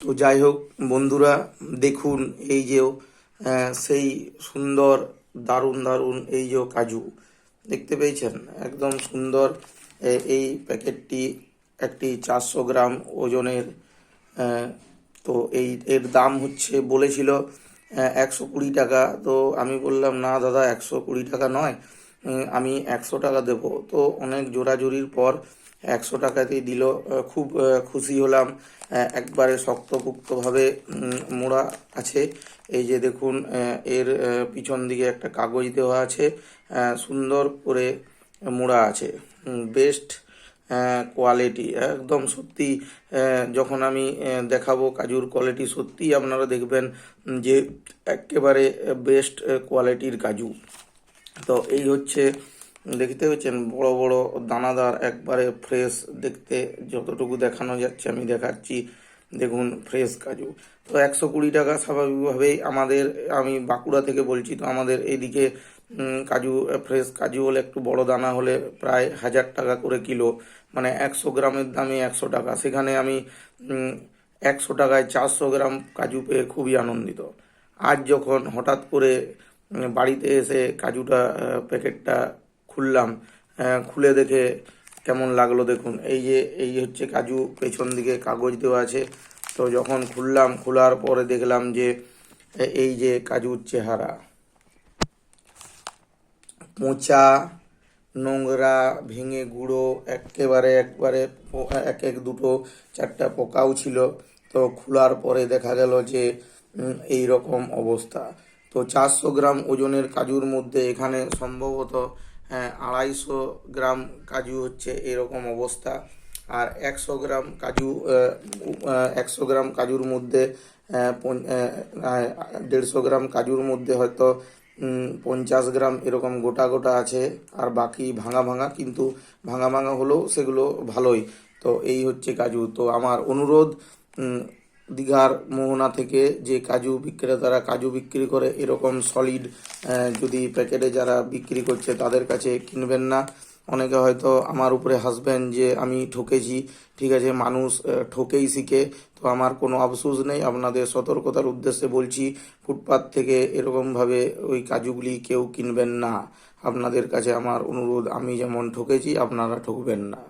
তো যাই হোক বন্ধুরা, দেখুন এই যে সেই সুন্দর দারুণ দারুণ এই যে কাজু দেখতে পেয়েছেন, একদম সুন্দর। এই প্যাকেটটি একটি 400 গ্রাম ওজনের। আহ, তো এর দাম হচ্ছে বলেছিল 120 টাকা। তো আমি বললাম, না দাদা, 120 টাকা নয়, আমি 100 টাকা দেবো। তো অনেক জোরাজুরির পর 100 টাকাতেই দিল। খুব খুশি হলাম। একবারে শক্তপোক্তভাবে মোড়া আছে। এই যে দেখুন, এর পিছন দিকে একটা কাগজ দেওয়া আছে, সুন্দর করে মোড়া আছে। বেস্ট কোয়ালিটি, একদম সত্যি। যখন আমি দেখাবো কাজুর কোয়ালিটি, সত্যিই আপনারা দেখবেন যে একেবারে বেস্ট কোয়ালিটির কাজু। তো এই হচ্ছে, দেখতে পাচ্ছেন বড় বড় দানাদার, একবারে ফ্রেশ দেখতে। যতটুকু দেখানো যাচ্ছে আমি দেখাচ্ছি। দেখুন ফ্রেশ কাজু। তো 120 টাকা স্বাভাবিকভাবেই আমাদের, আমি বাঁকুড়া থেকে বলছি, তো আমাদের এইদিকে কাজু, ফ্রেশ কাজু হলে একটু বড় দানা হলে প্রায় 1000 টাকা করে কিলো। মানে 100 গ্রামের দামে 100 টাকা। সেখানে আমি 100 টাকায় 400 গ্রাম কাজু পেয়ে খুবই আনন্দিত। আজ যখন হঠাৎ করে বাড়িতে এসে কাজুটা, প্যাকেটটা খুললাম, খুলে দেখে কেমন লাগলো দেখুন। এই হচ্ছে কাজু, পেছন দিকে কাগজ দেওয়া আছে। তো যখন খুললাম, খোলার পরে দেখলাম যে এই যে কাজুর চেহারা, পচা, নোংরা, ভেঙে গুঁড়ো, একবারে এক এক দুটো চারটা পোকাও ছিল। তো খোলার পরে দেখা গেল যে এই রকম অবস্থা। তো 400 গ্রাম ওজনের কাজুর মধ্যে এখানে সম্ভবত 250 গ্রাম কাজু হচ্ছে এরকম অবস্থা। আর 100 গ্রাম কাজুর মধ্যে 150 গ্রাম কাজুর মধ্যে হয়তো 50 গ্রাম এরকম গোটা গোটা আছে। আর বাকি ভাঙা ভাঙা, কিন্তু ভাঙা ভাঙা হলেও সেগুলো ভালোই। তো এই হচ্ছে কাজু। তো আমার অনুরোধ, দীঘার মোহনা থেকে যে কাজু বিক্রেতারা কাজু বিক্রি করে, এরকম সলিড যদি প্যাকেটে যারা বিক্রি করছে তাদের কাছে কিনবেন না। অনেকে হয়তো আমার উপরে হাসবেন যে আমি ঠকেছি। ঠিক আছে, মানুষ ঠকেই শিখে। তো আমার কোনো আফসোস নেই, আপনাদের সতর্কতার উদ্দেশ্যে বলছি, ফুটপাত থেকে এরকমভাবে ওই কাজুগুলি কেউ কিনবেন না। আপনাদের কাছে আমার অনুরোধ, আমি যেমন ঠকেছি আপনারা ঠকবেন না।